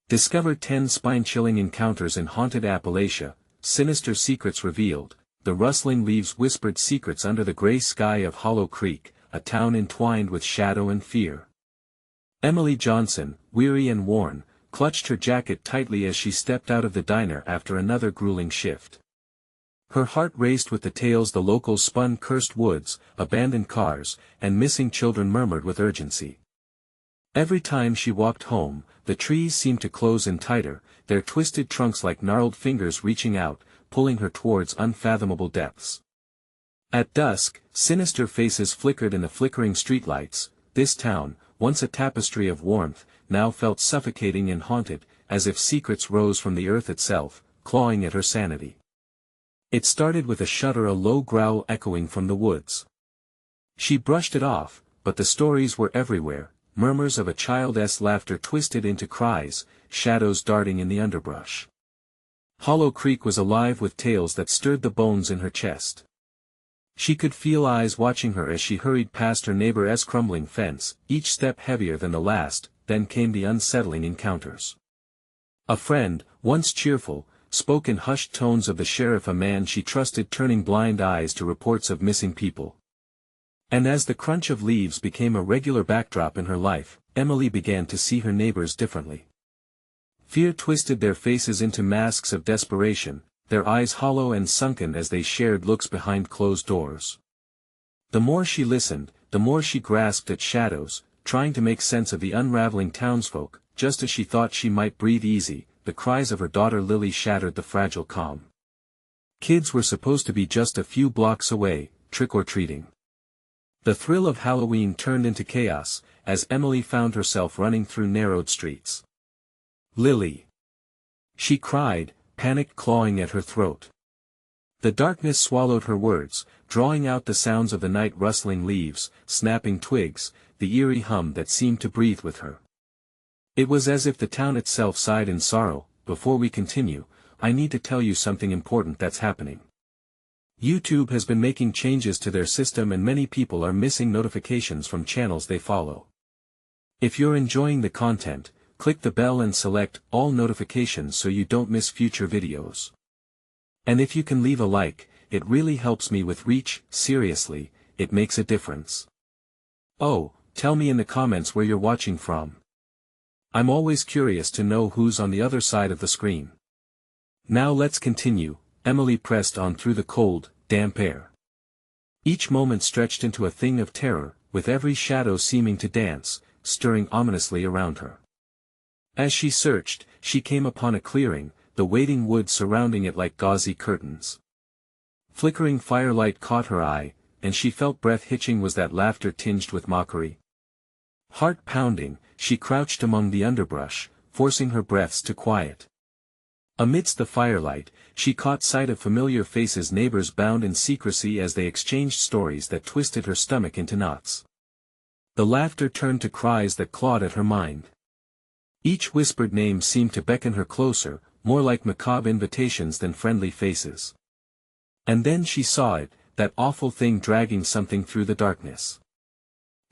Discover 10 spine-chilling encounters in haunted Appalachia, sinister secrets revealed, the rustling leaves whispered secrets under the gray sky of Hollow Creek, a town entwined with shadow and fear. Emily Johnson, weary and worn, clutched her jacket tightly as she stepped out of the diner after another grueling shift. Her heart raced with the tales the locals spun: cursed woods, abandoned cars, and missing children murmured with urgency. Every time she walked home, the trees seemed to close in tighter, their twisted trunks like gnarled fingers reaching out, pulling her towards unfathomable depths. At dusk, sinister faces flickered in the flickering streetlights. This town, once a tapestry of warmth, now felt suffocating and haunted, as if secrets rose from the earth itself, clawing at her sanity. It started with a shudder, a low growl echoing from the woods. She brushed it off, but the stories were everywhere. Murmurs of a child's laughter twisted into cries, shadows darting in the underbrush. Hollow Creek was alive with tales that stirred the bones in her chest. She could feel eyes watching her as she hurried past her neighbor's crumbling fence, each step heavier than the last. Then came the unsettling encounters. A friend, once cheerful, spoke in hushed tones of the sheriff, a man she trusted turning blind eyes to reports of missing people. And as the crunch of leaves became a regular backdrop in her life, Emily began to see her neighbors differently. Fear twisted their faces into masks of desperation, their eyes hollow and sunken as they shared looks behind closed doors. The more she listened, the more she grasped at shadows, trying to make sense of the unraveling townsfolk. Just as she thought she might breathe easy, the cries of her daughter Lily shattered the fragile calm. Kids were supposed to be just a few blocks away, trick-or-treating. The thrill of Halloween turned into chaos, as Emily found herself running through narrowed streets. "Lily!" she cried, panic clawing at her throat. The darkness swallowed her words, drawing out the sounds of the night: rustling leaves, snapping twigs, the eerie hum that seemed to breathe with her. It was as if the town itself sighed in sorrow. "Before we continue, I need to tell you something important that's happening. YouTube has been making changes to their system and many people are missing notifications from channels they follow. If you're enjoying the content, click the bell and select all notifications so you don't miss future videos. And if you can leave a like, it really helps me with reach. Seriously, it makes a difference. Oh, tell me in the comments where you're watching from. I'm always curious to know who's on the other side of the screen. Now let's continue." Emily pressed on through the cold, damp air. Each moment stretched into a thing of terror, with every shadow seeming to dance, stirring ominously around her. As she searched, she came upon a clearing, the waiting woods surrounding it like gauzy curtains. Flickering firelight caught her eye, and she felt breath hitching. Was that laughter tinged with mockery? Heart pounding, she crouched among the underbrush, forcing her breaths to quiet. Amidst the firelight, she caught sight of familiar faces, neighbors bound in secrecy as they exchanged stories that twisted her stomach into knots. The laughter turned to cries that clawed at her mind. Each whispered name seemed to beckon her closer, more like macabre invitations than friendly faces. And then she saw it, that awful thing dragging something through the darkness.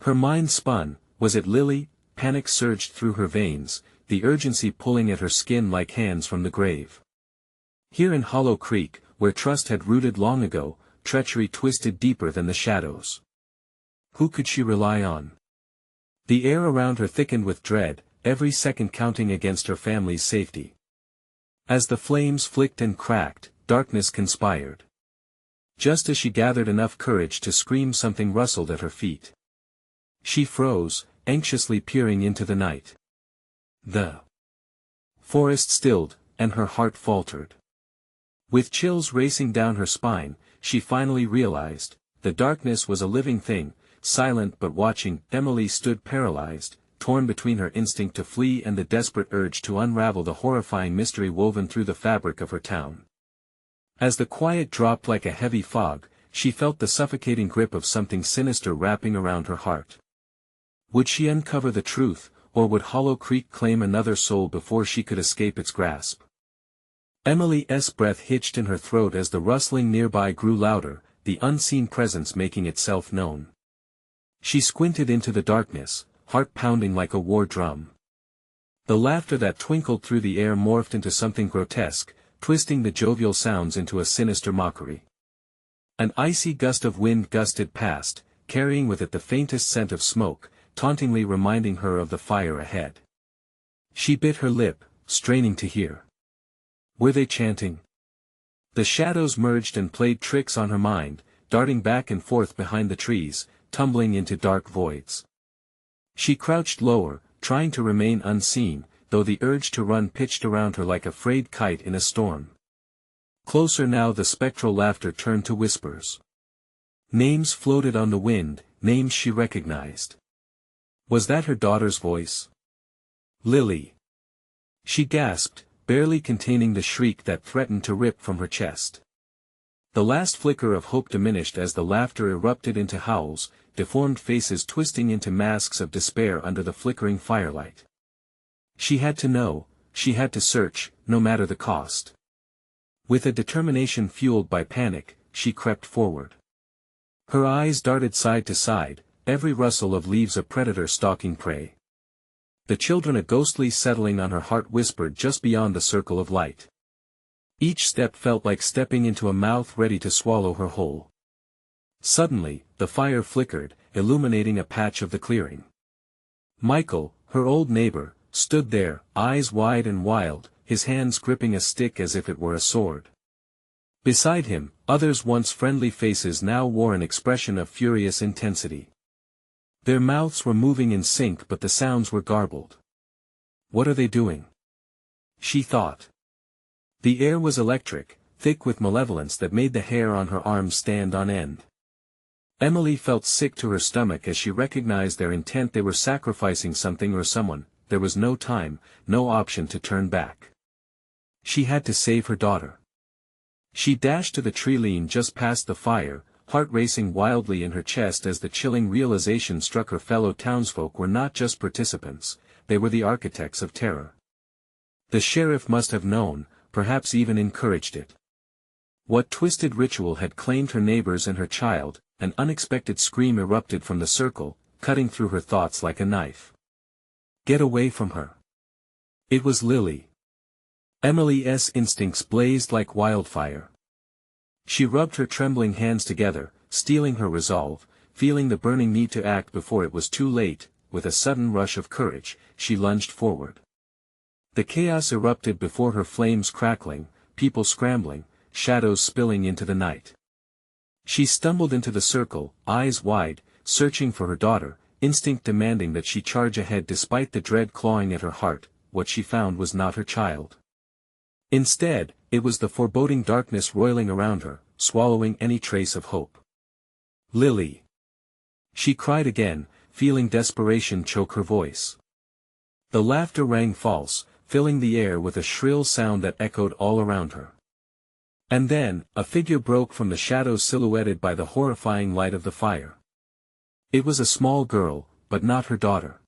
Her mind spun. Was it Lily? Panic surged through her veins, the urgency pulling at her skin like hands from the grave. Here in Hollow Creek, where trust had rooted long ago, treachery twisted deeper than the shadows. Who could she rely on? The air around her thickened with dread, every second counting against her family's safety. As the flames flicked and cracked, darkness conspired. Just as she gathered enough courage to scream, something rustled at her feet. She froze, anxiously peering into the night. The forest stilled, and her heart faltered. With chills racing down her spine, she finally realized, the darkness was a living thing, silent but watching. Emily stood paralyzed, torn between her instinct to flee and the desperate urge to unravel the horrifying mystery woven through the fabric of her town. As the quiet dropped like a heavy fog, she felt the suffocating grip of something sinister wrapping around her heart. Would she uncover the truth, or would Hollow Creek claim another soul before she could escape its grasp? Emily's breath hitched in her throat as the rustling nearby grew louder, the unseen presence making itself known. She squinted into the darkness, heart pounding like a war drum. The laughter that twinkled through the air morphed into something grotesque, twisting the jovial sounds into a sinister mockery. An icy gust of wind gusted past, carrying with it the faintest scent of smoke, tauntingly reminding her of the fire ahead. She bit her lip, straining to hear. Were they chanting? The shadows merged and played tricks on her mind, darting back and forth behind the trees, tumbling into dark voids. She crouched lower, trying to remain unseen, though the urge to run pitched around her like a frayed kite in a storm. Closer now the spectral laughter turned to whispers. Names floated on the wind, names she recognized. Was that her daughter's voice? Lily. She gasped, barely containing the shriek that threatened to rip from her chest. The last flicker of hope diminished as the laughter erupted into howls, deformed faces twisting into masks of despair under the flickering firelight. She had to know, she had to search, no matter the cost. With a determination fueled by panic, she crept forward. Her eyes darted side to side, every rustle of leaves a predator stalking prey. The children a ghostly settling on her heart whispered just beyond the circle of light. Each step felt like stepping into a mouth ready to swallow her whole. Suddenly, the fire flickered, illuminating a patch of the clearing. Michael, her old neighbor, stood there, eyes wide and wild, his hands gripping a stick as if it were a sword. Beside him, others once friendly faces now wore an expression of furious intensity. Their mouths were moving in sync but the sounds were garbled. What are they doing? She thought. The air was electric, thick with malevolence that made the hair on her arms stand on end. Emily felt sick to her stomach as she recognized their intent. They were sacrificing something or someone. There was no time, no option to turn back. She had to save her daughter. She dashed to the tree line just past the fire, heart racing wildly in her chest as the chilling realization struck her fellow townsfolk were not just participants, they were the architects of terror. The sheriff must have known, perhaps even encouraged it. What twisted ritual had claimed her neighbors and her child? An unexpected scream erupted from the circle, cutting through her thoughts like a knife. Get away from her. It was Lily. Emily's instincts blazed like wildfire. She rubbed her trembling hands together, steeling her resolve, feeling the burning need to act before it was too late. With a sudden rush of courage, she lunged forward. The chaos erupted before her, flames crackling, people scrambling, shadows spilling into the night. She stumbled into the circle, eyes wide, searching for her daughter, instinct demanding that she charge ahead despite the dread clawing at her heart. What she found was not her child. Instead, it was the foreboding darkness roiling around her, swallowing any trace of hope. Lily! She cried again, feeling desperation choke her voice. The laughter rang false, filling the air with a shrill sound that echoed all around her. And then, a figure broke from the shadows silhouetted by the horrifying light of the fire. It was a small girl, but not her daughter.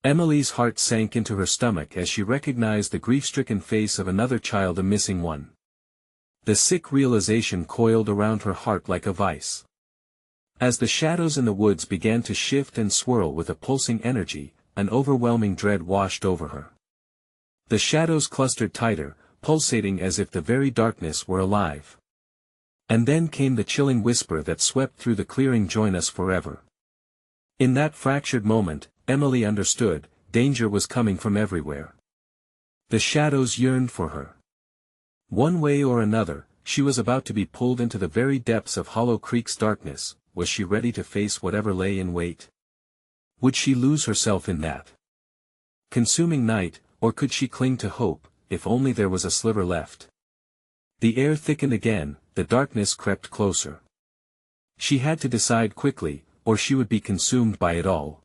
Emily's heart sank into her stomach as she recognized the grief-stricken face of another child, a missing one. The sick realization coiled around her heart like a vice. As the shadows in the woods began to shift and swirl with a pulsing energy, an overwhelming dread washed over her. The shadows clustered tighter, pulsating as if the very darkness were alive. And then came the chilling whisper that swept through the clearing, "Join us forever." In that fractured moment, Emily understood, danger was coming from everywhere. The shadows yearned for her. One way or another, she was about to be pulled into the very depths of Hollow Creek's darkness. Was she ready to face whatever lay in wait? Would she lose herself in that consuming night, or could she cling to hope, if only there was a sliver left? The air thickened again, the darkness crept closer. She had to decide quickly, or she would be consumed by it all.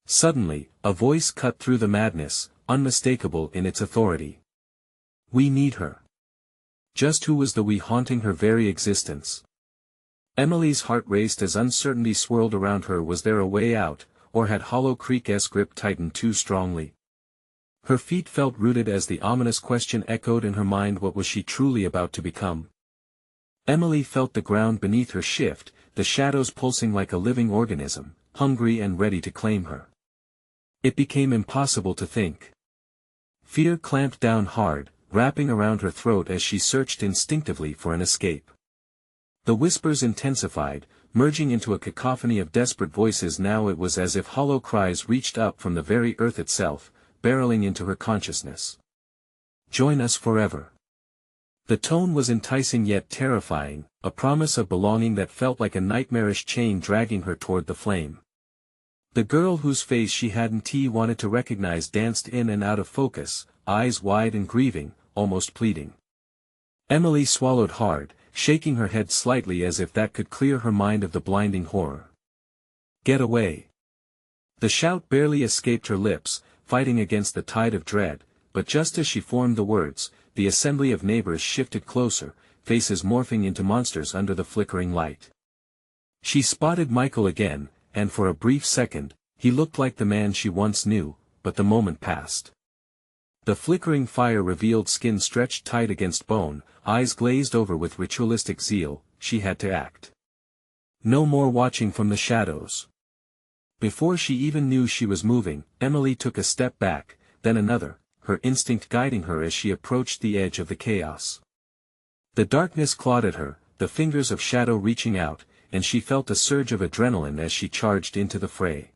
Suddenly, a voice cut through the madness, unmistakable in its authority. We need her. Just who was the we haunting her very existence? Emily's heart raced as uncertainty swirled around her. Was there a way out, or had Hollow Creek's grip tightened too strongly? Her feet felt rooted as the ominous question echoed in her mind. What was she truly about to become? Emily felt the ground beneath her shift, the shadows pulsing like a living organism, hungry and ready to claim her. It became impossible to think. Fear clamped down hard, wrapping around her throat as she searched instinctively for an escape. The whispers intensified, merging into a cacophony of desperate voices. Now it was as if hollow cries reached up from the very earth itself, barreling into her consciousness. "Join us forever." The tone was enticing yet terrifying, a promise of belonging that felt like a nightmarish chain dragging her toward the flame. The girl whose face she hadn't wanted to recognize danced in and out of focus, eyes wide and grieving, almost pleading. Emily swallowed hard, shaking her head slightly as if that could clear her mind of the blinding horror. "Get away!" The shout barely escaped her lips, fighting against the tide of dread, but just as she formed the words, the assembly of neighbors shifted closer, faces morphing into monsters under the flickering light. She spotted Michael again, and for a brief second, he looked like the man she once knew, but the moment passed. The flickering fire revealed skin stretched tight against bone, eyes glazed over with ritualistic zeal. She had to act. No more watching from the shadows. Before she even knew she was moving, Emily took a step back, then another, her instinct guiding her as she approached the edge of the chaos. The darkness clawed at her, the fingers of shadow reaching out, and she felt a surge of adrenaline as she charged into the fray.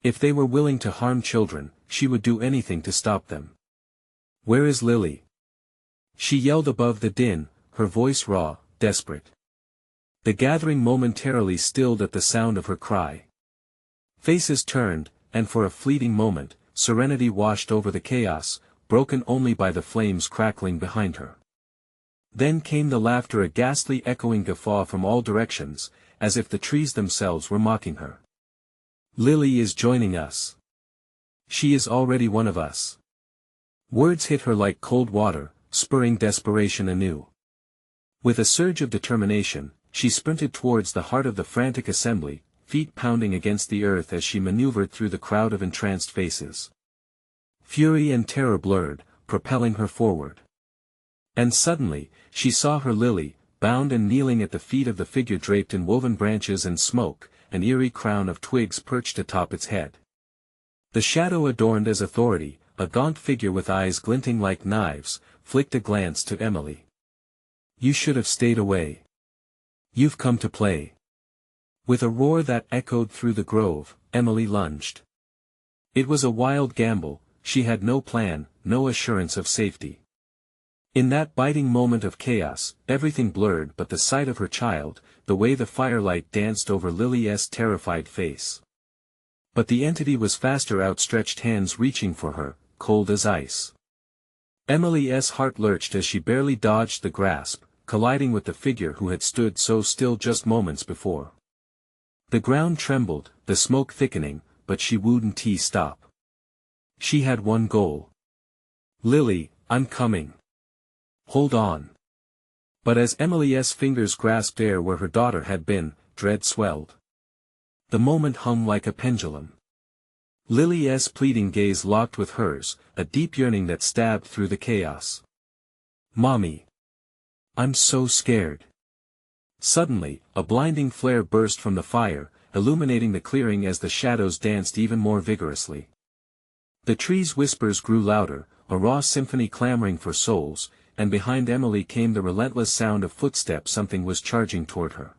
If they were willing to harm children, she would do anything to stop them. "Where is Lily?" She yelled above the din, her voice raw, desperate. The gathering momentarily stilled at the sound of her cry. Faces turned, and for a fleeting moment, serenity washed over the chaos, broken only by the flames crackling behind her. Then came the laughter, a ghastly echoing guffaw from all directions, as if the trees themselves were mocking her. "Lily is joining us. She is already one of us." Words hit her like cold water, spurring desperation anew. With a surge of determination, she sprinted towards the heart of the frantic assembly, feet pounding against the earth as she maneuvered through the crowd of entranced faces. Fury and terror blurred, propelling her forward. And suddenly, she saw her Lily, bound and kneeling at the feet of the figure draped in woven branches and smoke, an eerie crown of twigs perched atop its head. The shadow adorned as authority, a gaunt figure with eyes glinting like knives, flicked a glance to Emily. "You should have stayed away. You've come to play." With a roar that echoed through the grove, Emily lunged. It was a wild gamble, she had no plan, no assurance of safety. In that biting moment of chaos, everything blurred but the sight of her child, the way the firelight danced over Lily's terrified face. But the entity was faster, outstretched hands reaching for her, cold as ice. Emily's heart lurched as she barely dodged the grasp, colliding with the figure who had stood so still just moments before. The ground trembled, the smoke thickening, but she wouldn't stop. She had one goal. "Lily, I'm coming. Hold on." But as Emily's fingers grasped air where her daughter had been, dread swelled. The moment hung like a pendulum. Lily's pleading gaze locked with hers, a deep yearning that stabbed through the chaos. "Mommy. I'm so scared." Suddenly, a blinding flare burst from the fire, illuminating the clearing as the shadows danced even more vigorously. The trees' whispers grew louder, a raw symphony clamoring for souls, and behind Emily came the relentless sound of footsteps. Something was charging toward her.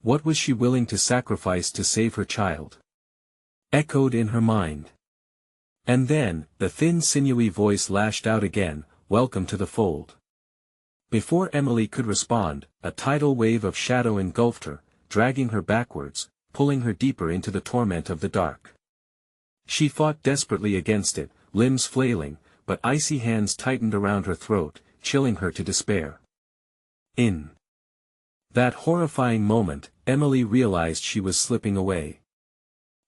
What was she willing to sacrifice to save her child? Echoed in her mind. And then, the thin sinewy voice lashed out again, "Welcome to the fold." Before Emily could respond, a tidal wave of shadow engulfed her, dragging her backwards, pulling her deeper into the torment of the dark. She fought desperately against it, limbs flailing, but icy hands tightened around her throat, chilling her to despair. In that horrifying moment, Emily realized she was slipping away.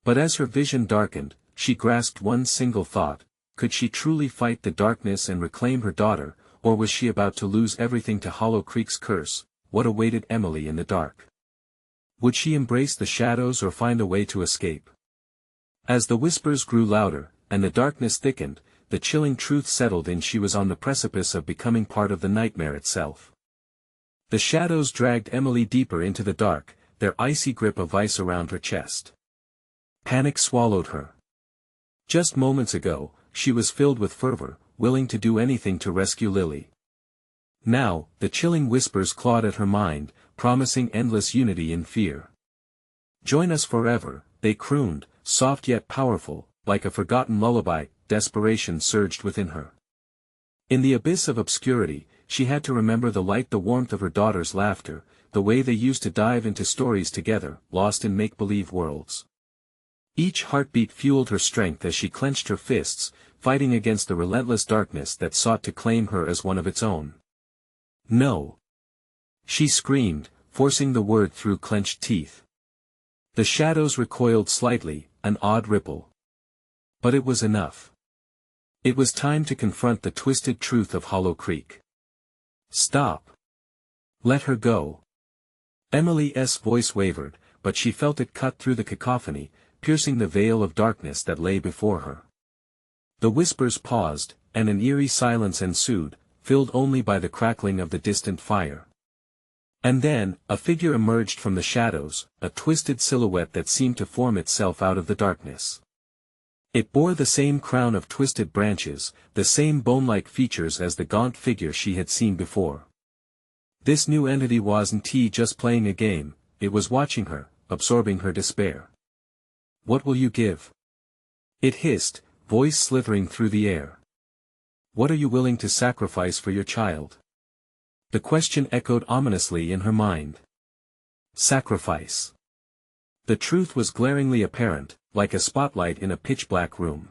But as her vision darkened, she grasped one single thought: could she truly fight the darkness and reclaim her daughter, or was she about to lose everything to Hollow Creek's curse? What awaited Emily in the dark? Would she embrace the shadows or find a way to escape? As the whispers grew louder, and the darkness thickened, the chilling truth settled in: she was on the precipice of becoming part of the nightmare itself. The shadows dragged Emily deeper into the dark, their icy grip a vice around her chest. Panic swallowed her. Just moments ago, she was filled with fervor, willing to do anything to rescue Lily. Now, the chilling whispers clawed at her mind, promising endless unity in fear. "Join us forever," they crooned, soft yet powerful, like a forgotten lullaby. Desperation surged within her. In the abyss of obscurity, she had to remember the light, the warmth of her daughter's laughter, the way they used to dive into stories together, lost in make-believe worlds. Each heartbeat fueled her strength as she clenched her fists, fighting against the relentless darkness that sought to claim her as one of its own. "No!" she screamed, forcing the word through clenched teeth. The shadows recoiled slightly, an odd ripple. But it was enough. It was time to confront the twisted truth of Hollow Creek. "Stop! Let her go!" Emily's voice wavered, but she felt it cut through the cacophony, piercing the veil of darkness that lay before her. The whispers paused, and an eerie silence ensued, filled only by the crackling of the distant fire. And then, a figure emerged from the shadows, a twisted silhouette that seemed to form itself out of the darkness. It bore the same crown of twisted branches, the same bone-like features as the gaunt figure she had seen before. This new entity wasn't just playing a game, it was watching her, absorbing her despair. "What will you give?" it hissed, voice slithering through the air. "What are you willing to sacrifice for your child?" The question echoed ominously in her mind. Sacrifice. The truth was glaringly apparent, like a spotlight in a pitch-black room.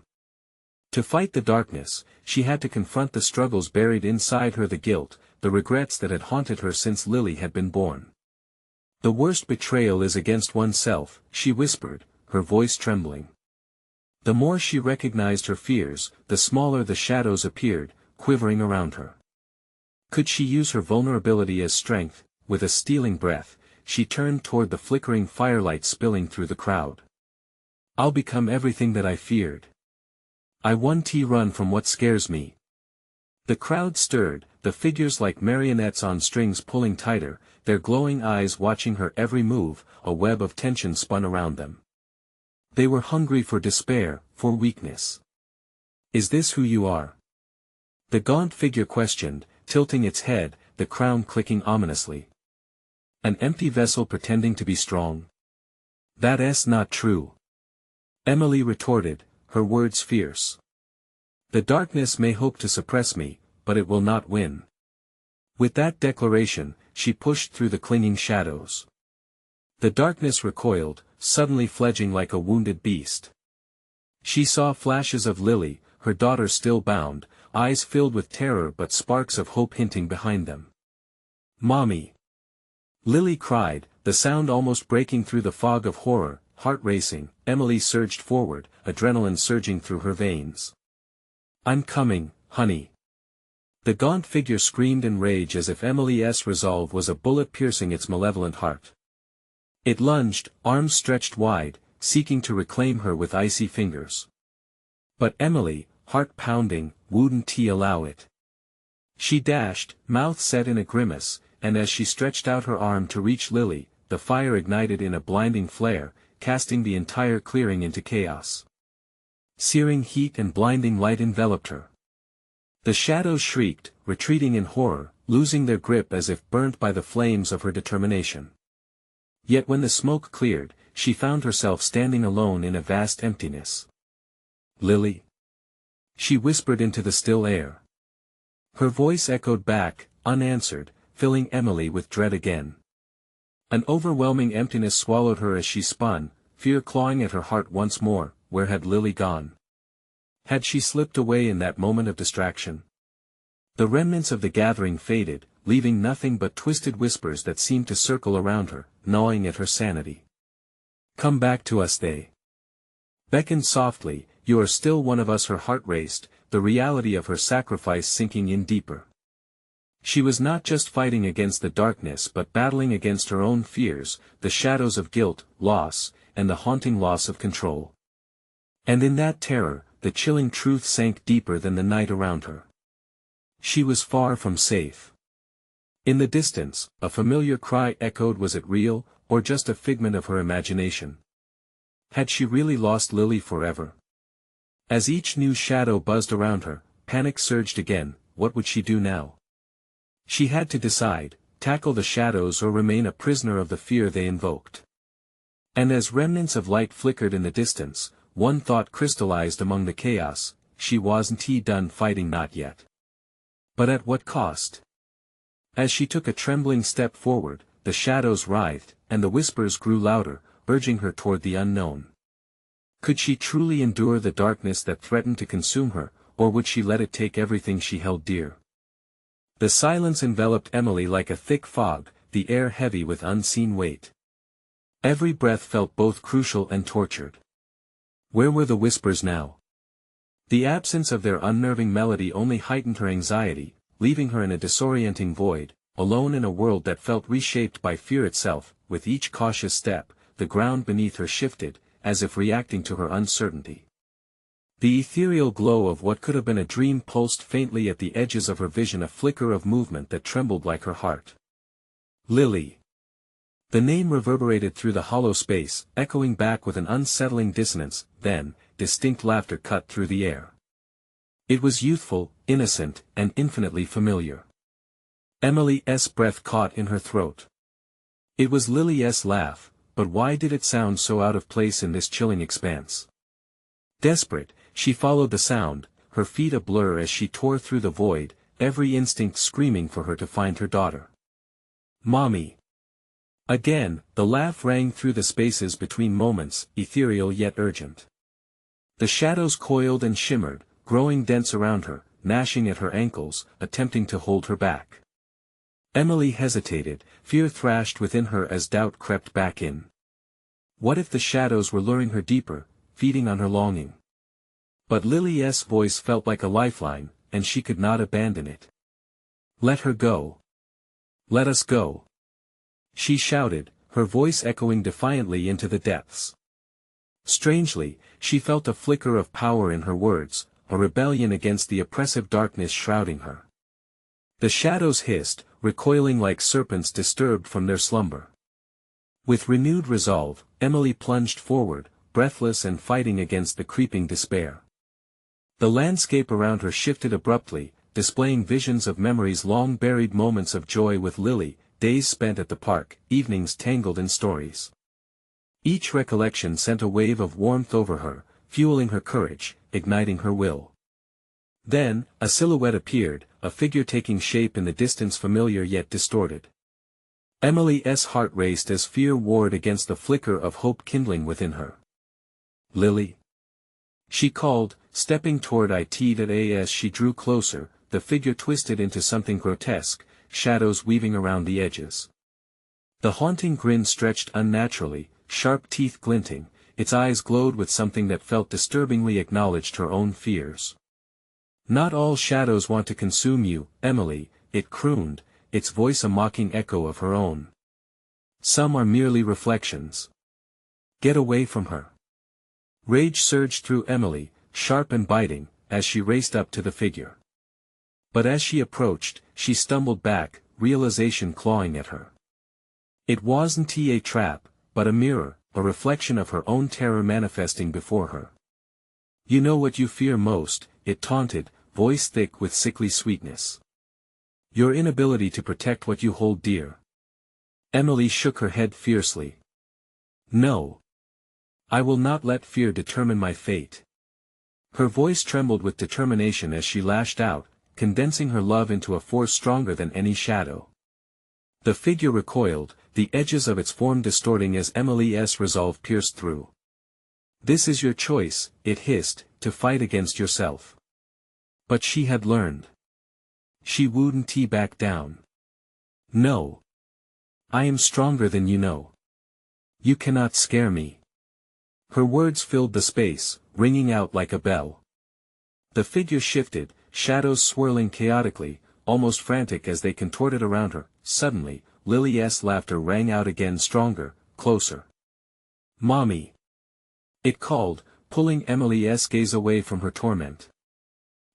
To fight the darkness, she had to confront the struggles buried inside her, the guilt, the regrets that had haunted her since Lily had been born. "The worst betrayal is against oneself," she whispered, her voice trembling. The more she recognized her fears, the smaller the shadows appeared, quivering around her. Could she use her vulnerability as strength? With a stealing breath, she turned toward the flickering firelight spilling through the crowd. "I'll become everything that I feared. I want to run from what scares me." The crowd stirred, the figures like marionettes on strings pulling tighter, their glowing eyes watching her every move, a web of tension spun around them. They were hungry for despair, for weakness. "Is this who you are?" the gaunt figure questioned, tilting its head, the crown clicking ominously. "An empty vessel pretending to be strong? That's not true," Emily retorted, her words fierce. "The darkness may hope to suppress me, but it will not win." With that declaration, she pushed through the clinging shadows. The darkness recoiled, suddenly fledging like a wounded beast. She saw flashes of Lily, her daughter still bound, eyes filled with terror but sparks of hope hinting behind them. "Mommy!" Lily cried, the sound almost breaking through the fog of horror. Heart racing, Emily surged forward, adrenaline surging through her veins. "I'm coming, honey." The gaunt figure screamed in rage as if Emily's resolve was a bullet piercing its malevolent heart. It lunged, arms stretched wide, seeking to reclaim her with icy fingers. But Emily, heart pounding, wouldn't allow it. She dashed, mouth set in a grimace, and as she stretched out her arm to reach Lily, the fire ignited in a blinding flare, casting the entire clearing into chaos. Searing heat and blinding light enveloped her. The shadows shrieked, retreating in horror, losing their grip as if burnt by the flames of her determination. Yet when the smoke cleared, she found herself standing alone in a vast emptiness. "Lily?" she whispered into the still air. Her voice echoed back, unanswered, filling Emily with dread again. An overwhelming emptiness swallowed her as she spun, fear clawing at her heart once more. Where had Lily gone? Had she slipped away in that moment of distraction? The remnants of the gathering faded, leaving nothing but twisted whispers that seemed to circle around her, gnawing at her sanity. "Come back to us," they beckoned softly. "You are still one of us." Her heart raced, the reality of her sacrifice sinking in deeper. She was not just fighting against the darkness but battling against her own fears, the shadows of guilt, loss, and the haunting loss of control. And in that terror, the chilling truth sank deeper than the night around her. She was far from safe. In the distance, a familiar cry echoed. Was it real, or just a figment of her imagination? Had she really lost Lily forever? As each new shadow buzzed around her, panic surged again. What would she do now? She had to decide, tackle the shadows or remain a prisoner of the fear they invoked. And as remnants of light flickered in the distance, one thought crystallized among the chaos: she wasn't done fighting, not yet. But at what cost? As she took a trembling step forward, the shadows writhed, and the whispers grew louder, urging her toward the unknown. Could she truly endure the darkness that threatened to consume her, or would she let it take everything she held dear? The silence enveloped Emily like a thick fog, the air heavy with unseen weight. Every breath felt both crucial and tortured. Where were the whispers now? The absence of their unnerving melody only heightened her anxiety, leaving her in a disorienting void, alone in a world that felt reshaped by fear itself. With each cautious step, the ground beneath her shifted, as if reacting to her uncertainty. The ethereal glow of what could have been a dream pulsed faintly at the edges of her vision, a flicker of movement that trembled like her heart. Lily. The name reverberated through the hollow space, echoing back with an unsettling dissonance. Then, distinct laughter cut through the air. It was youthful, innocent, and infinitely familiar. Emily's breath caught in her throat. It was Lily's laugh, but why did it sound so out of place in this chilling expanse? Desperate, she followed the sound, her feet a blur as she tore through the void, every instinct screaming for her to find her daughter. Mommy! Again, the laugh rang through the spaces between moments, ethereal yet urgent. The shadows coiled and shimmered, growing dense around her, gnashing at her ankles, attempting to hold her back. Emily hesitated, fear thrashed within her as doubt crept back in. What if the shadows were luring her deeper, feeding on her longing? But Lily's voice felt like a lifeline, and she could not abandon it. Let her go. Let us go. She shouted, her voice echoing defiantly into the depths. Strangely, she felt a flicker of power in her words, a rebellion against the oppressive darkness shrouding her. The shadows hissed, recoiling like serpents disturbed from their slumber. With renewed resolve, Emily plunged forward, breathless and fighting against the creeping despair. The landscape around her shifted abruptly, displaying visions of memories long buried, moments of joy with Lily, days spent at the park, evenings tangled in stories. Each recollection sent a wave of warmth over her, fueling her courage, igniting her will. Then, a silhouette appeared, a figure taking shape in the distance, familiar yet distorted. Emily's heart raced as fear warred against the flicker of hope kindling within her. Lily? She called, stepping toward it. As she drew closer, the figure twisted into something grotesque, shadows weaving around the edges. The haunting grin stretched unnaturally, sharp teeth glinting, its eyes glowed with something that felt disturbingly acknowledged her own fears. Not all shadows want to consume you, Emily, it crooned, its voice a mocking echo of her own. Some are merely reflections. Get away from her. Rage surged through Emily, sharp and biting, as she raced up to the figure. But as she approached, she stumbled back, realization clawing at her. It wasn't a trap, but a mirror, a reflection of her own terror manifesting before her. You know what you fear most, it taunted, voice thick with sickly sweetness. Your inability to protect what you hold dear. Emily shook her head fiercely. No. I will not let fear determine my fate. Her voice trembled with determination as she lashed out, condensing her love into a force stronger than any shadow. The figure recoiled, the edges of its form distorting as Emily's resolve pierced through. This is your choice, it hissed, to fight against yourself. But she had learned. She wouldn't back down. No. I am stronger than you know. You cannot scare me. Her words filled the space, ringing out like a bell. The figure shifted, shadows swirling chaotically, almost frantic as they contorted around her. Suddenly, Lily's laughter rang out again, stronger, closer. Mommy! It called, pulling Emily's gaze away from her torment.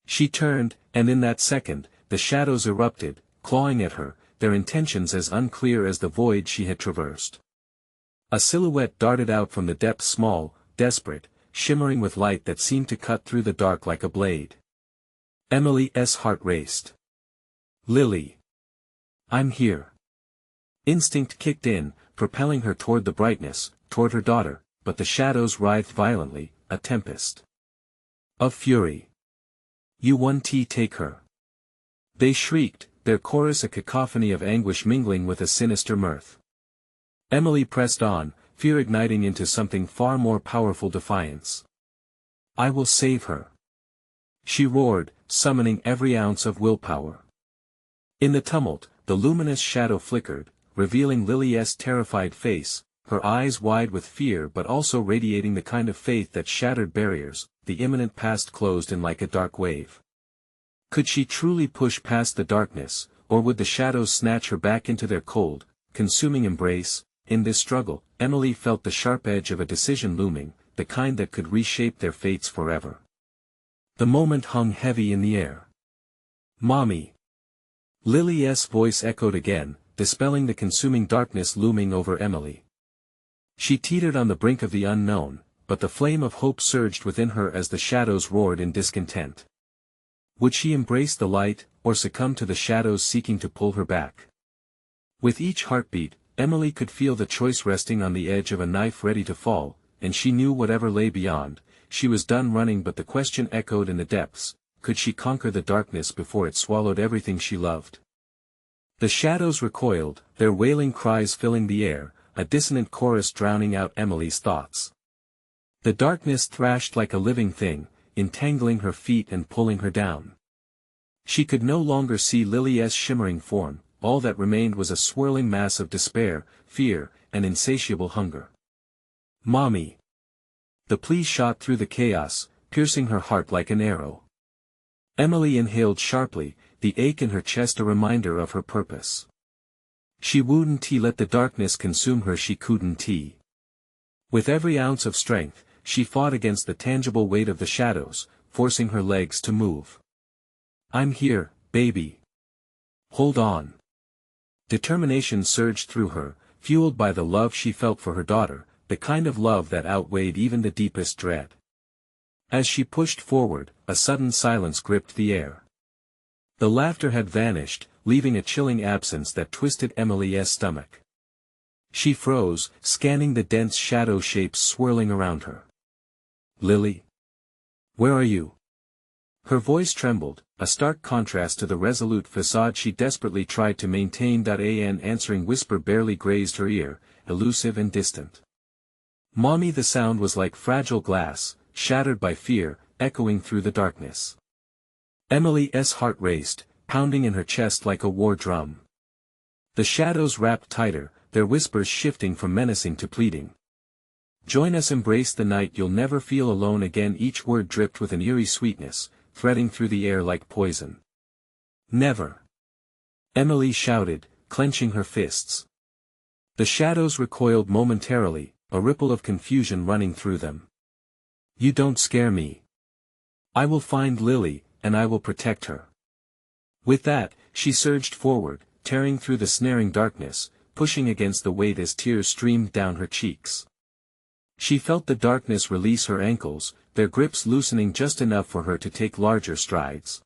She turned, and in that second, the shadows erupted, clawing at her, their intentions as unclear as the void she had traversed. A silhouette darted out from the depths, small, desperate, shimmering with light that seemed to cut through the dark like a blade. Emily's heart raced. Lily. I'm here. Instinct kicked in, propelling her toward the brightness, toward her daughter, but the shadows writhed violently, a tempest of fury. You won't take her. They shrieked, their chorus a cacophony of anguish mingling with a sinister mirth. Emily pressed on, fear igniting into something far more powerful defiance. I will save her. She roared, summoning every ounce of willpower. In the tumult, the luminous shadow flickered, revealing Lily's terrified face, her eyes wide with fear but also radiating the kind of faith that shattered barriers. The imminent past closed in like a dark wave. Could she truly push past the darkness, or would the shadows snatch her back into their cold, consuming embrace? In this struggle, Emily felt the sharp edge of a decision looming, the kind that could reshape their fates forever. The moment hung heavy in the air. Mommy. Lily's voice echoed again, dispelling the consuming darkness looming over Emily. She teetered on the brink of the unknown, but the flame of hope surged within her as the shadows roared in discontent. Would she embrace the light, or succumb to the shadows seeking to pull her back? With each heartbeat, Emily could feel the choice resting on the edge of a knife ready to fall, and she knew whatever lay beyond. She was done running, but the question echoed in the depths: could she conquer the darkness before it swallowed everything she loved? The shadows recoiled, their wailing cries filling the air, a dissonant chorus drowning out Emily's thoughts. The darkness thrashed like a living thing, entangling her feet and pulling her down. She could no longer see Lily's shimmering form, all that remained was a swirling mass of despair, fear, and insatiable hunger. Mommy. The plea shot through the chaos, piercing her heart like an arrow. Emily inhaled sharply, the ache in her chest a reminder of her purpose. She wouldn't let the darkness consume her. She couldn't. With every ounce of strength, she fought against the tangible weight of the shadows, forcing her legs to move. I'm here, baby. Hold on. Determination surged through her, fueled by the love she felt for her daughter, the kind of love that outweighed even the deepest dread. As she pushed forward, a sudden silence gripped the air. The laughter had vanished, leaving a chilling absence that twisted Emily's stomach. She froze, scanning the dense shadow shapes swirling around her. Lily? Where are you? Her voice trembled, a stark contrast to the resolute facade she desperately tried to maintain. An answering whisper barely grazed her ear, elusive and distant. Mommy. The sound was like fragile glass, shattered by fear, echoing through the darkness. Emily's heart raced, pounding in her chest like a war drum. The shadows wrapped tighter, their whispers shifting from menacing to pleading. Join us, embrace the night, you'll never feel alone again. Each word dripped with an eerie sweetness, threading through the air like poison. Never. Emily shouted, clenching her fists. The shadows recoiled momentarily, a ripple of confusion running through them. You don't scare me. I will find Lily, and I will protect her. With that, she surged forward, tearing through the snaring darkness, pushing against the weight as tears streamed down her cheeks. She felt the darkness release her ankles, their grips loosening just enough for her to take larger strides.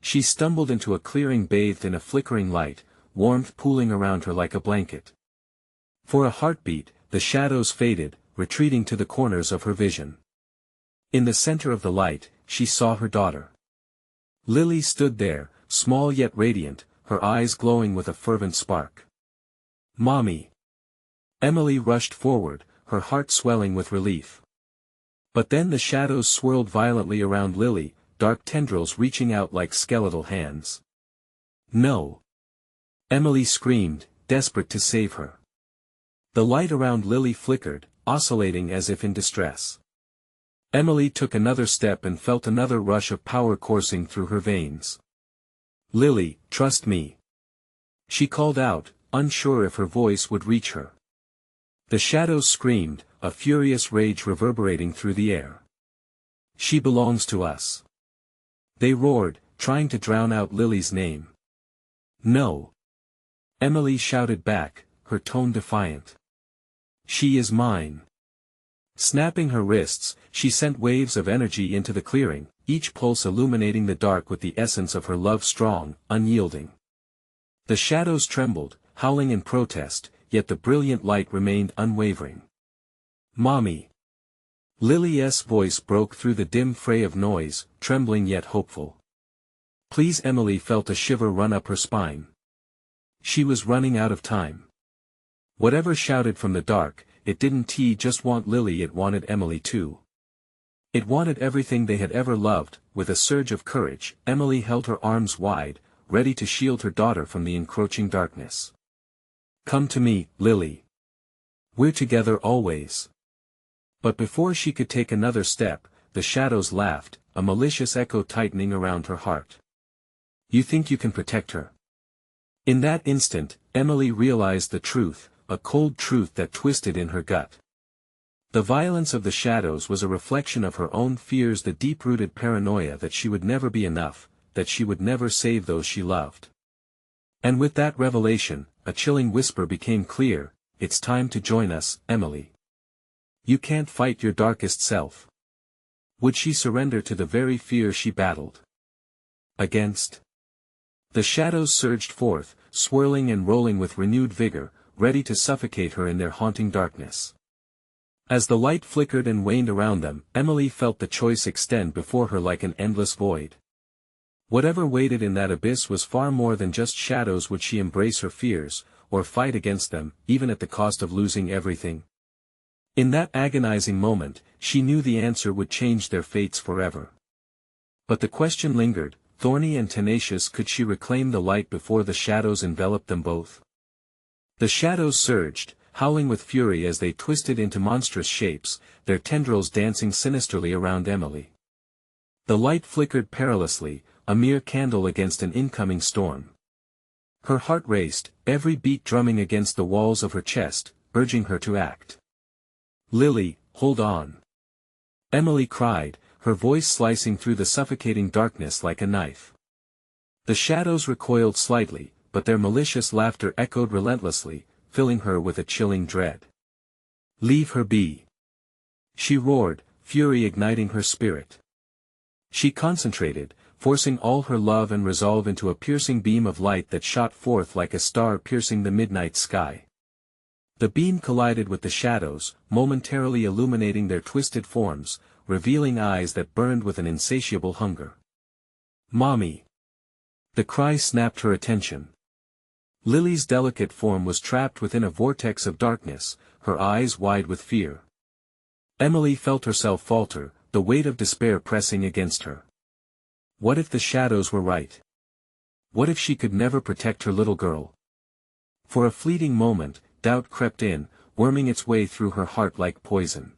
She stumbled into a clearing bathed in a flickering light, warmth pooling around her like a blanket. For a heartbeat, the shadows faded, retreating to the corners of her vision. In the center of the light, she saw her daughter. Lily stood there, small yet radiant, her eyes glowing with a fervent spark. Mommy. Emily rushed forward, her heart swelling with relief. But then the shadows swirled violently around Lily, dark tendrils reaching out like skeletal hands. No. Emily screamed, desperate to save her. The light around Lily flickered, oscillating as if in distress. Emily took another step and felt another rush of power coursing through her veins. Lily, trust me. She called out, unsure if her voice would reach her. The shadows screamed, a furious rage reverberating through the air. She belongs to us. They roared, trying to drown out Lily's name. No. Emily shouted back, her tone defiant. She is mine. Snapping her wrists, she sent waves of energy into the clearing, each pulse illuminating the dark with the essence of her love, strong, unyielding. The shadows trembled, howling in protest, yet the brilliant light remained unwavering. "Mommy!" Lily's voice broke through the dim fray of noise, trembling yet hopeful. "Please." Emily felt a shiver run up her spine. She was running out of time. Whatever shouted from the dark, it didn't just want Lily, it wanted Emily too. It wanted everything they had ever loved. With a surge of courage, Emily held her arms wide, ready to shield her daughter from the encroaching darkness. "Come to me, Lily. We're together always." But before she could take another step, the shadows laughed, a malicious echo tightening around her heart. "You think you can protect her?" In that instant, Emily realized the truth, a cold truth that twisted in her gut. The violence of the shadows was a reflection of her own fears, the deep-rooted paranoia that she would never be enough, that she would never save those she loved. And with that revelation, a chilling whisper became clear: "It's time to join us, Emily. You can't fight your darkest self." Would she surrender to the very fear she battled against? The shadows surged forth, swirling and rolling with renewed vigor, ready to suffocate her in their haunting darkness. As the light flickered and waned around them, Emily felt the choice extend before her like an endless void. Whatever waited in that abyss was far more than just shadows. Would she embrace her fears, or fight against them, even at the cost of losing everything? In that agonizing moment, she knew the answer would change their fates forever. But the question lingered, thorny and tenacious: could she reclaim the light before the shadows enveloped them both? The shadows surged, howling with fury as they twisted into monstrous shapes, their tendrils dancing sinisterly around Emily. The light flickered perilously, a mere candle against an incoming storm. Her heart raced, every beat drumming against the walls of her chest, urging her to act. "Lily, hold on!" Emily cried, her voice slicing through the suffocating darkness like a knife. The shadows recoiled slightly, but their malicious laughter echoed relentlessly, filling her with a chilling dread. "Leave her be!" she roared, fury igniting her spirit. She concentrated, forcing all her love and resolve into a piercing beam of light that shot forth like a star piercing the midnight sky. The beam collided with the shadows, momentarily illuminating their twisted forms, revealing eyes that burned with an insatiable hunger. "Mommy!" The cry snapped her attention. Lily's delicate form was trapped within a vortex of darkness, her eyes wide with fear. Emily felt herself falter, the weight of despair pressing against her. What if the shadows were right? What if she could never protect her little girl? For a fleeting moment, doubt crept in, worming its way through her heart like poison.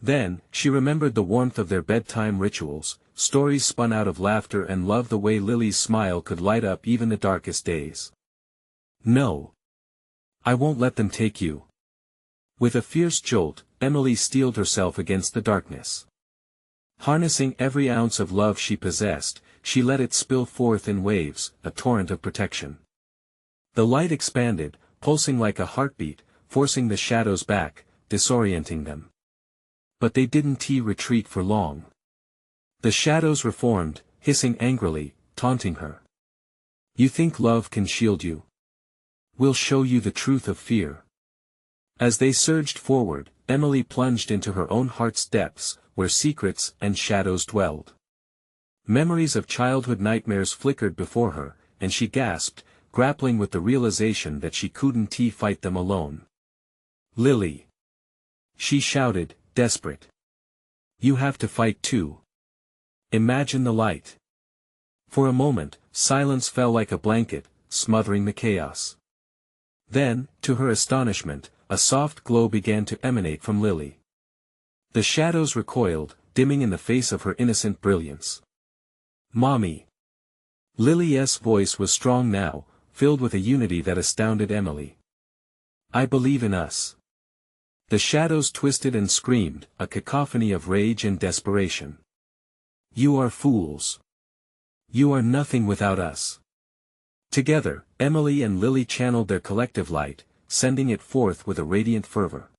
Then, she remembered the warmth of their bedtime rituals, stories spun out of laughter and love, the way Lily's smile could light up even the darkest days. "No. I won't let them take you." With a fierce jolt, Emily steeled herself against the darkness. Harnessing every ounce of love she possessed, she let it spill forth in waves, a torrent of protection. The light expanded, pulsing like a heartbeat, forcing the shadows back, disorienting them. But they didn't retreat for long. The shadows reformed, hissing angrily, taunting her. "You think love can shield you? We'll show you the truth of fear." As they surged forward, Emily plunged into her own heart's depths, where secrets and shadows dwelled. Memories of childhood nightmares flickered before her, and she gasped, grappling with the realization that she couldn't fight them alone. "Lily!" she shouted, desperate. "You have to fight too. Imagine the light." For a moment, silence fell like a blanket, smothering the chaos. Then, to her astonishment, a soft glow began to emanate from Lily. The shadows recoiled, dimming in the face of her innocent brilliance. "Mommy!" Lily's voice was strong now, filled with a unity that astounded Emily. "I believe in us." The shadows twisted and screamed, a cacophony of rage and desperation. "You are fools. You are nothing without us." Together, Emily and Lily channeled their collective light, sending it forth with a radiant fervor.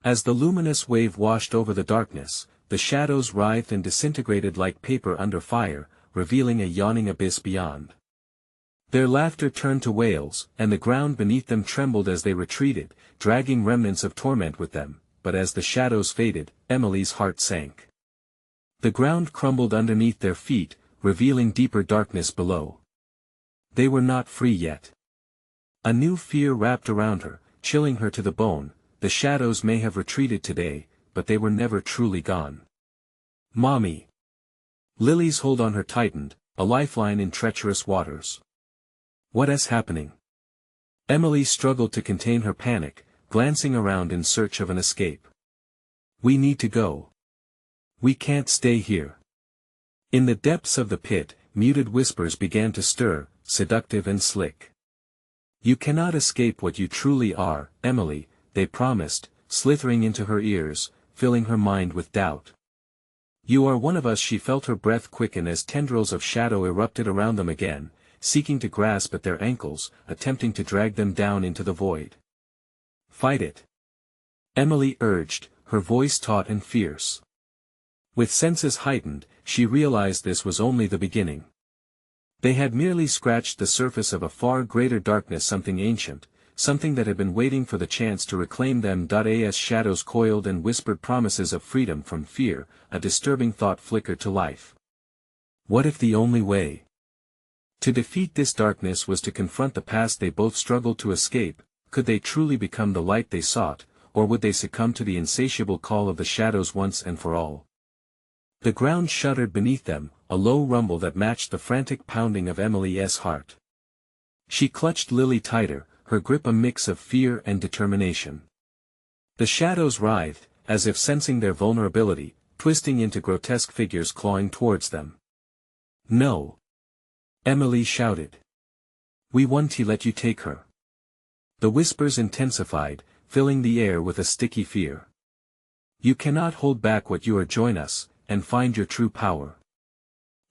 As the luminous wave washed over the darkness, the shadows writhed and disintegrated like paper under fire, revealing a yawning abyss beyond. Their laughter turned to wails, and the ground beneath them trembled as they retreated, dragging remnants of torment with them, but as the shadows faded, Emily's heart sank. The ground crumbled underneath their feet, revealing deeper darkness below. They were not free yet. A new fear wrapped around her, chilling her to the bone. The shadows may have retreated today, but they were never truly gone. Mommy. Lily's hold on her tightened, a lifeline in treacherous waters. What is happening? Emily struggled to contain her panic, glancing around in search of an escape. We need to go. We can't stay here. In the depths of the pit, muted whispers began to stir, seductive and slick. You cannot escape what you truly are, Emily, they promised, slithering into her ears, filling her mind with doubt. You are one of us. She felt her breath quicken as tendrils of shadow erupted around them again, seeking to grasp at their ankles, attempting to drag them down into the void. Fight it. Emily urged, her voice taut and fierce. With senses heightened, she realized this was only the beginning. They had merely scratched the surface of a far greater darkness, something ancient, something that had been waiting for the chance to reclaim them. As shadows coiled and whispered promises of freedom from fear, a disturbing thought flickered to life. What if the only way to defeat this darkness was to confront the past they both struggled to escape? Could they truly become the light they sought, or would they succumb to the insatiable call of the shadows once and for all? The ground shuddered beneath them, a low rumble that matched the frantic pounding of Emily's heart. She clutched Lily tighter, her grip a mix of fear and determination. The shadows writhed, as if sensing their vulnerability, twisting into grotesque figures clawing towards them. No! Emily shouted. We want to let you take her. The whispers intensified, filling the air with a sticky fear. You cannot hold back what you are. Join us, and find your true power.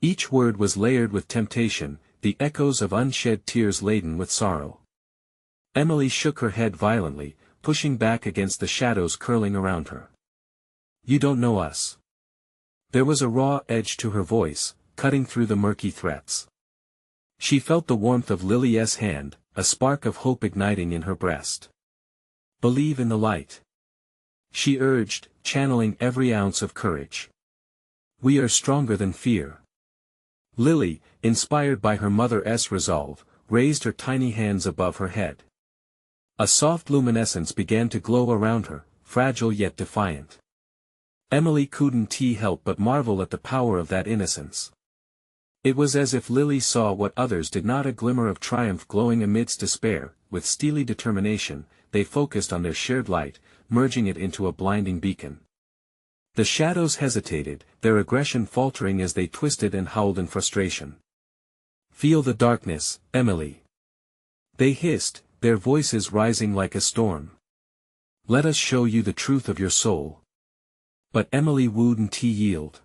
Each word was layered with temptation, the echoes of unshed tears laden with sorrow. Emily shook her head violently, pushing back against the shadows curling around her. You don't know us. There was a raw edge to her voice, cutting through the murky threats. She felt the warmth of Lily's hand, a spark of hope igniting in her breast. Believe in the light. She urged, channeling every ounce of courage. We are stronger than fear. Lily, inspired by her mother's resolve, raised her tiny hands above her head. A soft luminescence began to glow around her, fragile yet defiant. Emily couldn't help but marvel at the power of that innocence. It was as if Lily saw what others did not, a glimmer of triumph glowing amidst despair. With steely determination, they focused on their shared light, merging it into a blinding beacon. The shadows hesitated, their aggression faltering as they twisted and howled in frustration. Feel the darkness, Emily. They hissed, their voices rising like a storm. Let us show you the truth of your soul. But Emily wouldn't yield.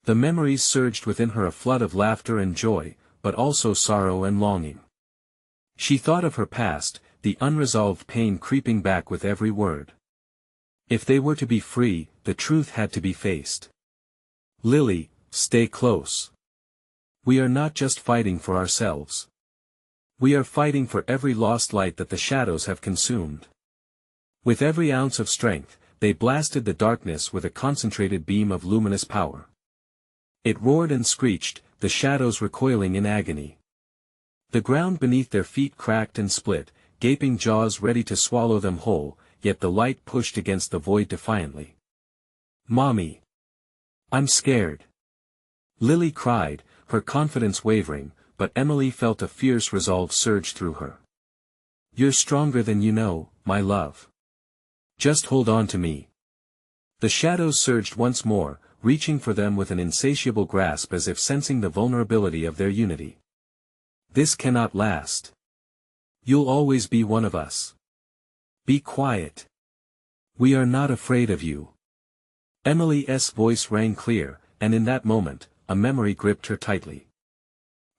The memories surged within her, a flood of laughter and joy, but also sorrow and longing. She thought of her past, the unresolved pain creeping back with every word. If they were to be free, the truth had to be faced. Lily, stay close. We are not just fighting for ourselves. We are fighting for every lost light that the shadows have consumed. With every ounce of strength, they blasted the darkness with a concentrated beam of luminous power. It roared and screeched, the shadows recoiling in agony. The ground beneath their feet cracked and split, gaping jaws ready to swallow them whole, yet the light pushed against the void defiantly. Mommy! I'm scared! Lily cried, her confidence wavering, but Emily felt a fierce resolve surge through her. You're stronger than you know, my love. Just hold on to me. The shadows surged once more, reaching for them with an insatiable grasp, as if sensing the vulnerability of their unity. This cannot last. You'll always be one of us. Be quiet. We are not afraid of you. Emily's voice rang clear, and in that moment, a memory gripped her tightly.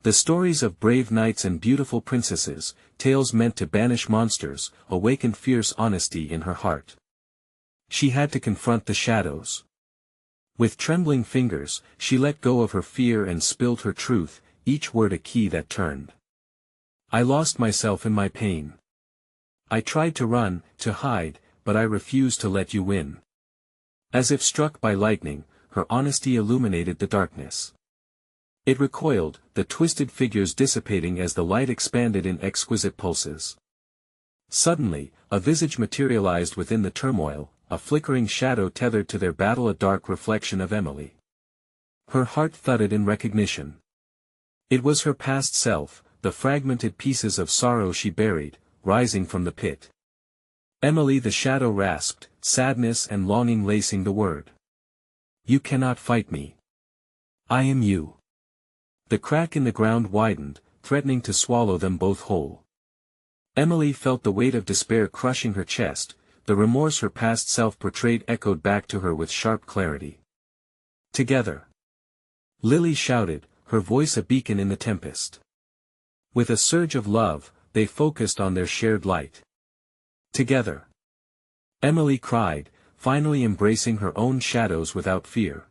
The stories of brave knights and beautiful princesses, tales meant to banish monsters, awakened fierce honesty in her heart. She had to confront the shadows. With trembling fingers, she let go of her fear and spilled her truth, each word a key that turned. I lost myself in my pain. I tried to run, to hide, but I refused to let you win. As if struck by lightning, her honesty illuminated the darkness. It recoiled, the twisted figures dissipating as the light expanded in exquisite pulses. Suddenly, a visage materialized within the turmoil, a flickering shadow tethered to their battle, a dark reflection of Emily. Her heart thudded in recognition. It was her past self, the fragmented pieces of sorrow she buried, rising from the pit. Emily, the shadow rasped, sadness and longing lacing the word. You cannot fight me. I am you. The crack in the ground widened, threatening to swallow them both whole. Emily felt the weight of despair crushing her chest, the remorse her past self portrayed echoed back to her with sharp clarity. Together. Lily shouted, her voice a beacon in the tempest. With a surge of love, they focused on their shared light. Together. Emily cried, finally embracing her own shadows without fear.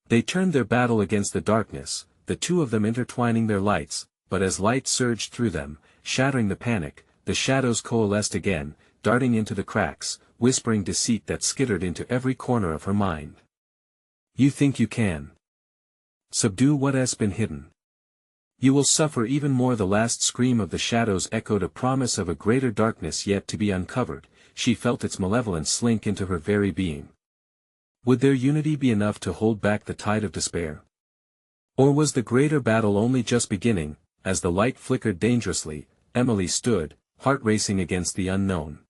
They turned their battle against the darkness, the two of them intertwining their lights, but as light surged through them, shattering the panic, the shadows coalesced again, darting into the cracks, whispering deceit that skittered into every corner of her mind. You think you can subdue what has been hidden. You will suffer even more. The last scream of the shadows echoed a promise of a greater darkness yet to be uncovered. She felt its malevolence slink into her very being. Would their unity be enough to hold back the tide of despair? Or was the greater battle only just beginning? As the light flickered dangerously, Emily stood, heart racing against the unknown.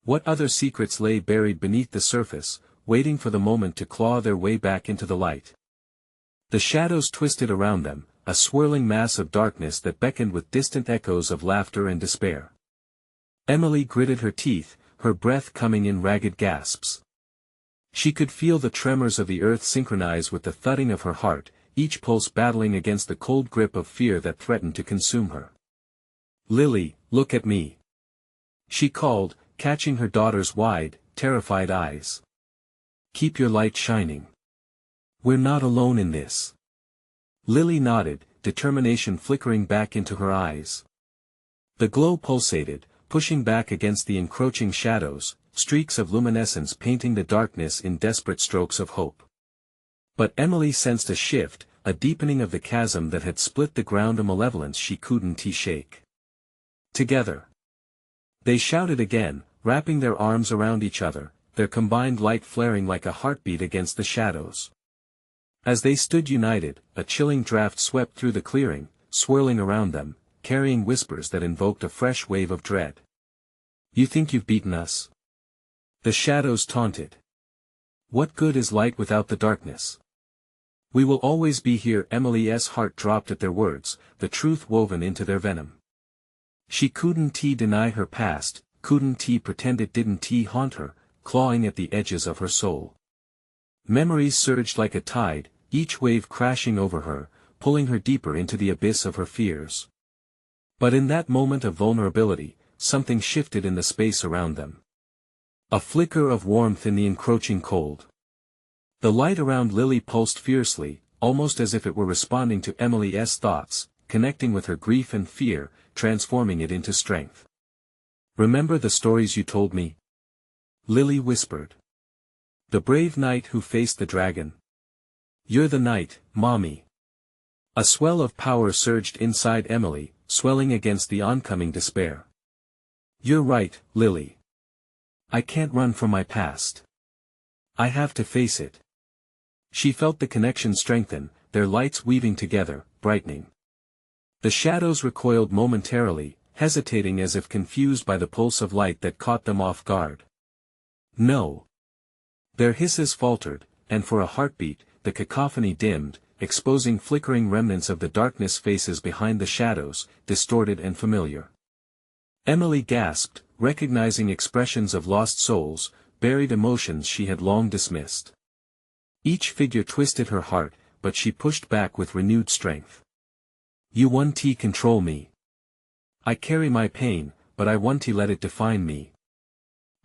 What other secrets lay buried beneath the surface, waiting for the moment to claw their way back into the light? The shadows twisted around them, a swirling mass of darkness that beckoned with distant echoes of laughter and despair. Emily gritted her teeth, her breath coming in ragged gasps. She could feel the tremors of the earth synchronize with the thudding of her heart, each pulse battling against the cold grip of fear that threatened to consume her. Lily, look at me. She called, catching her daughter's wide, terrified eyes. Keep your light shining. We're not alone in this. Lily nodded, determination flickering back into her eyes. The glow pulsated, pushing back against the encroaching shadows, streaks of luminescence painting the darkness in desperate strokes of hope. But Emily sensed a shift, a deepening of the chasm that had split the ground, a malevolence she couldn't shake. Together. They shouted again, wrapping their arms around each other, their combined light flaring like a heartbeat against the shadows. As they stood united, a chilling draft swept through the clearing, swirling around them, carrying whispers that invoked a fresh wave of dread. You think you've beaten us? The shadows taunted. What good is light without the darkness? We will always be here. Emily's heart dropped at their words, the truth woven into their venom. She couldn't deny her past, couldn't pretend it didn't haunt her, clawing at the edges of her soul. Memories surged like a tide, each wave crashing over her, pulling her deeper into the abyss of her fears. But in that moment of vulnerability, something shifted in the space around them. A flicker of warmth in the encroaching cold. The light around Lily pulsed fiercely, almost as if it were responding to Emily's thoughts, connecting with her grief and fear, transforming it into strength. Remember the stories you told me? Lily whispered. The brave knight who faced the dragon. You're the knight, Mommy. A swell of power surged inside Emily, swelling against the oncoming despair. You're right, Lily. I can't run from my past. I have to face it. She felt the connection strengthen, their lights weaving together, brightening. The shadows recoiled momentarily, hesitating as if confused by the pulse of light that caught them off guard. No. Their hisses faltered, and for a heartbeat, the cacophony dimmed, exposing flickering remnants of the darkness, faces behind the shadows, distorted and familiar. Emily gasped, recognizing expressions of lost souls, buried emotions she had long dismissed. Each figure twisted her heart, but she pushed back with renewed strength. You won't control me. I carry my pain, but I won't let it define me.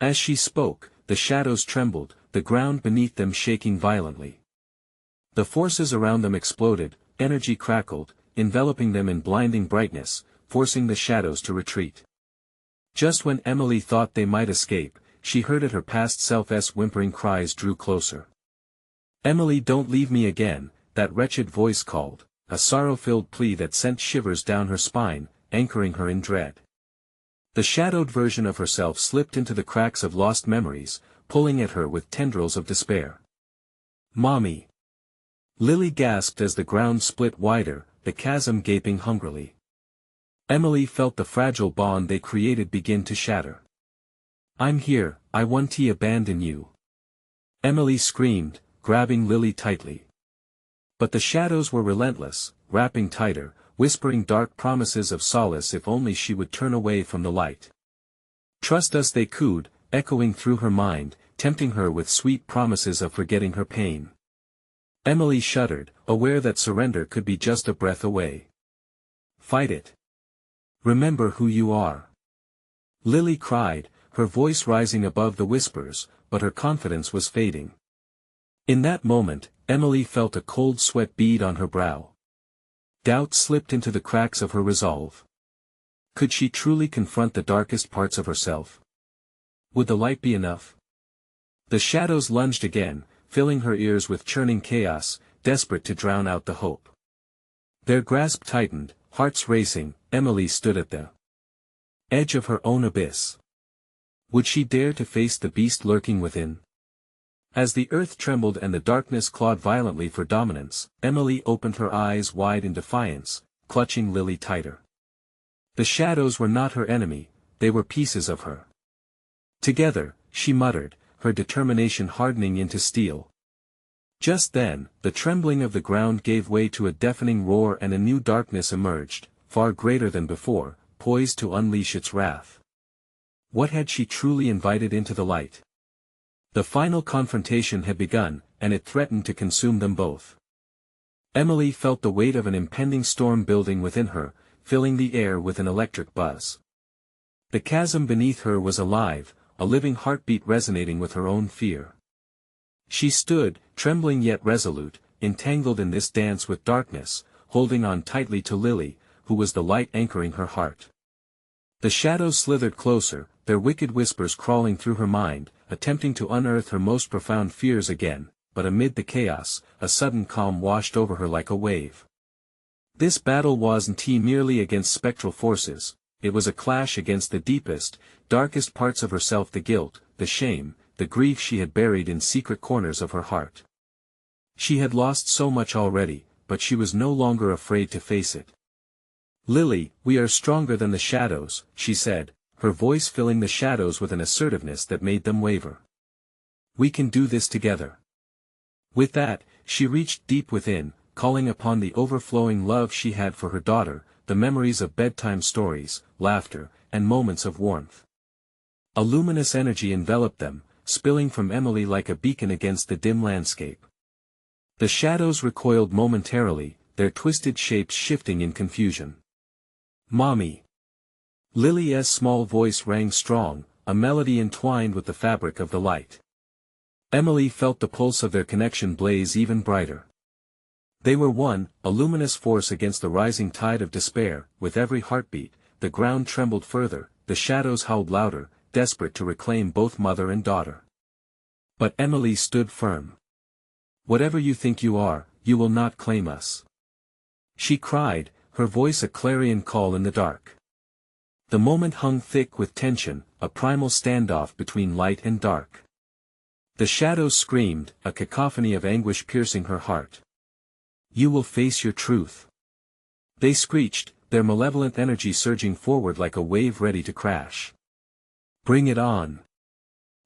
As she spoke, the shadows trembled, the ground beneath them shaking violently. The forces around them exploded, energy crackled, enveloping them in blinding brightness, forcing the shadows to retreat. Just when Emily thought they might escape, she heard it, her past self's whimpering cries drew closer. "Emily, don't leave me again," that wretched voice called, a sorrow-filled plea that sent shivers down her spine, anchoring her in dread. The shadowed version of herself slipped into the cracks of lost memories, pulling at her with tendrils of despair. "Mommy!" Lily gasped as the ground split wider, the chasm gaping hungrily. Emily felt the fragile bond they created begin to shatter. "I'm here, I won't abandon you," Emily screamed, grabbing Lily tightly. But the shadows were relentless, wrapping tighter, whispering dark promises of solace if only she would turn away from the light. "Trust us," they cooed, echoing through her mind, tempting her with sweet promises of forgetting her pain. Emily shuddered, aware that surrender could be just a breath away. "Fight it. Remember who you are," Lily cried, her voice rising above the whispers, but her confidence was fading. In that moment, Emily felt a cold sweat bead on her brow. Doubt slipped into the cracks of her resolve. Could she truly confront the darkest parts of herself? Would the light be enough? The shadows lunged again, filling her ears with churning chaos, desperate to drown out the hope. Their grasp tightened, hearts racing. Emily stood at the edge of her own abyss. Would she dare to face the beast lurking within? As the earth trembled and the darkness clawed violently for dominance, Emily opened her eyes wide in defiance, clutching Lily tighter. The shadows were not her enemy, they were pieces of her. "Together," she muttered, her determination hardening into steel. Just then, the trembling of the ground gave way to a deafening roar and a new darkness emerged, far greater than before, poised to unleash its wrath. What had she truly invited into the light? The final confrontation had begun, and it threatened to consume them both. Emily felt the weight of an impending storm building within her, filling the air with an electric buzz. The chasm beneath her was alive, a living heartbeat resonating with her own fear. She stood, trembling yet resolute, entangled in this dance with darkness, holding on tightly to Lily, who was the light anchoring her heart. The shadows slithered closer, their wicked whispers crawling through her mind, attempting to unearth her most profound fears again, but amid the chaos, a sudden calm washed over her like a wave. This battle wasn't merely against spectral forces, it was a clash against the deepest, darkest parts of herself, the guilt, the shame, the grief she had buried in secret corners of her heart. She had lost so much already, but she was no longer afraid to face it. "Lily, we are stronger than the shadows," she said, her voice filling the shadows with an assertiveness that made them waver. "We can do this together." With that, she reached deep within, calling upon the overflowing love she had for her daughter, the memories of bedtime stories, laughter, and moments of warmth. A luminous energy enveloped them, spilling from Emily like a beacon against the dim landscape. The shadows recoiled momentarily, their twisted shapes shifting in confusion. "Mommy!" Lily's small voice rang strong, a melody entwined with the fabric of the light. Emily felt the pulse of their connection blaze even brighter. They were one, a luminous force against the rising tide of despair. With every heartbeat, the ground trembled further, the shadows howled louder, desperate to reclaim both mother and daughter. But Emily stood firm. "Whatever you think you are, you will not claim us," she cried, her voice a clarion call in the dark. The moment hung thick with tension, a primal standoff between light and dark. The shadows screamed, a cacophony of anguish piercing her heart. "You will face your truth," they screeched, their malevolent energy surging forward like a wave ready to crash. "Bring it on,"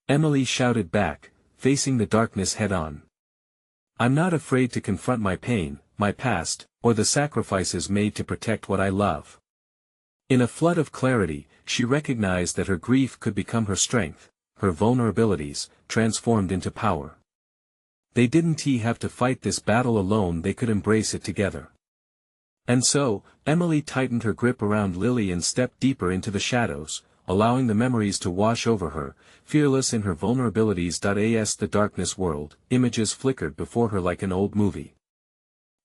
Emily shouted back, facing the darkness head-on. "I'm not afraid to confront my pain, my past, or the sacrifices made to protect what I love." In a flood of clarity, she recognized that her grief could become her strength, her vulnerabilities, transformed into power. They didn't have to fight this battle alone, they could embrace it together. And so, Emily tightened her grip around Lily and stepped deeper into the shadows, allowing the memories to wash over her, fearless in her vulnerabilities. As the darkness whirled, images flickered before her like an old movie.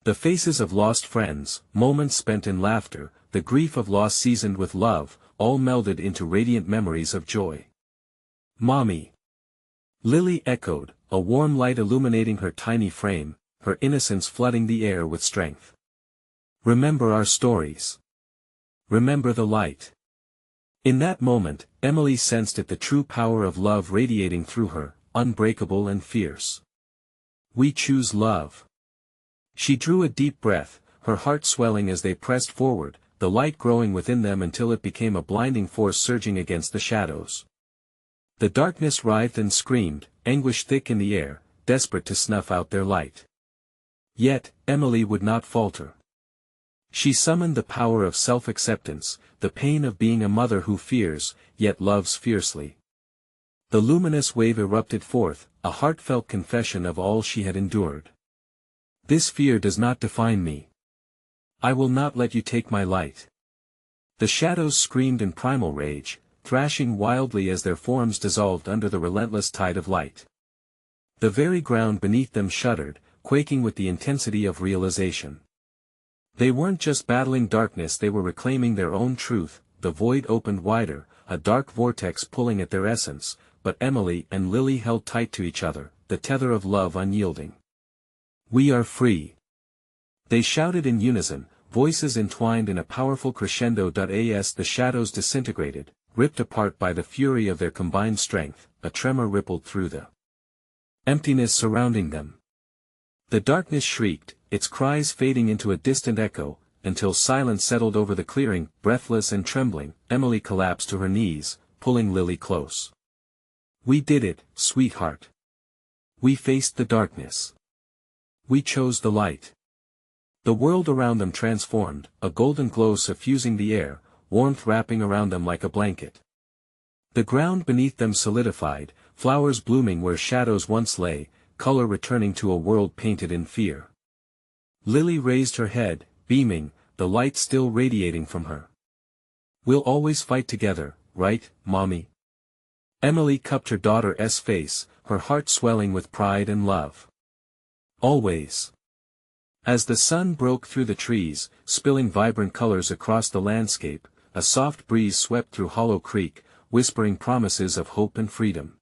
The faces of lost friends, moments spent in laughter, the grief of loss seasoned with love, all melded into radiant memories of joy. "Mommy!" Lily echoed, a warm light illuminating her tiny frame, her innocence flooding the air with strength. "Remember our stories. Remember the light." In that moment, Emily sensed it, the true power of love radiating through her, unbreakable and fierce. "We choose love." She drew a deep breath, her heart swelling as they pressed forward, the light growing within them until it became a blinding force surging against the shadows. The darkness writhed and screamed, anguish thick in the air, desperate to snuff out their light. Yet, Emily would not falter. She summoned the power of self-acceptance, the pain of being a mother who fears, yet loves fiercely. The luminous wave erupted forth, a heartfelt confession of all she had endured. "This fear does not define me. I will not let you take my light." The shadows screamed in primal rage, thrashing wildly as their forms dissolved under the relentless tide of light. The very ground beneath them shuddered, quaking with the intensity of realization. They weren't just battling darkness, they were reclaiming their own truth. The void opened wider, a dark vortex pulling at their essence, but Emily and Lily held tight to each other, the tether of love unyielding. "We are free!" They shouted in unison, voices entwined in a powerful crescendo. As the shadows disintegrated, ripped apart by the fury of their combined strength, a tremor rippled through the emptiness surrounding them. The darkness shrieked, its cries fading into a distant echo, until silence settled over the clearing. Breathless and trembling, Emily collapsed to her knees, pulling Lily close. "We did it, sweetheart. We faced the darkness. We chose the light." The world around them transformed, a golden glow suffusing the air, warmth wrapping around them like a blanket. The ground beneath them solidified, flowers blooming where shadows once lay, color returning to a world painted in fear. Lily raised her head, beaming, the light still radiating from her. "We'll always fight together, right, Mommy?" Emily cupped her daughter's face, her heart swelling with pride and love. "Always." As the sun broke through the trees, spilling vibrant colors across the landscape, a soft breeze swept through Hollow Creek, whispering promises of hope and freedom.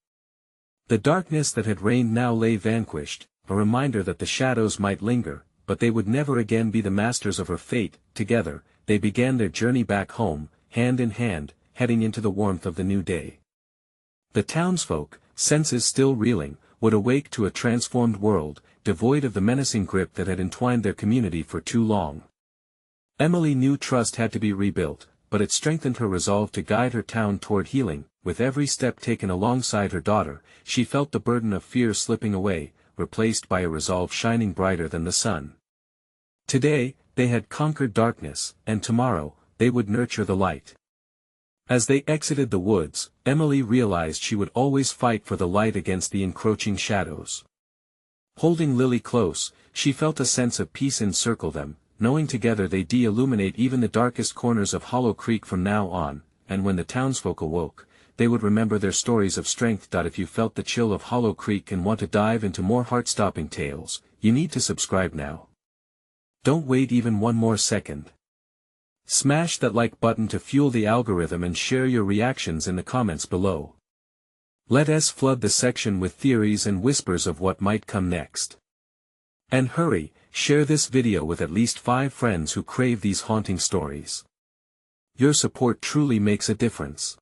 The darkness that had reigned now lay vanquished, a reminder that the shadows might linger, but they would never again be the masters of her fate. Together, they began their journey back home, hand in hand, heading into the warmth of the new day. The townsfolk, senses still reeling, would awake to a transformed world, devoid of the menacing grip that had entwined their community for too long. Emily knew trust had to be rebuilt, but it strengthened her resolve to guide her town toward healing. With every step taken alongside her daughter, she felt the burden of fear slipping away, replaced by a resolve shining brighter than the sun. Today, they had conquered darkness, and tomorrow, they would nurture the light. As they exited the woods, Emily realized she would always fight for the light against the encroaching shadows. Holding Lily close, she felt a sense of peace encircle them, knowing together they'd illuminate even the darkest corners of Hollow Creek from now on, and when the townsfolk awoke, they would remember their stories of strength. If you felt the chill of Hollow Creek and want to dive into more heart-stopping tales, you need to subscribe now. Don't wait even one more second. Smash that like button to fuel the algorithm and share your reactions in the comments below. Let us flood the section with theories and whispers of what might come next. And hurry, share this video with at least 5 friends who crave these haunting stories. Your support truly makes a difference.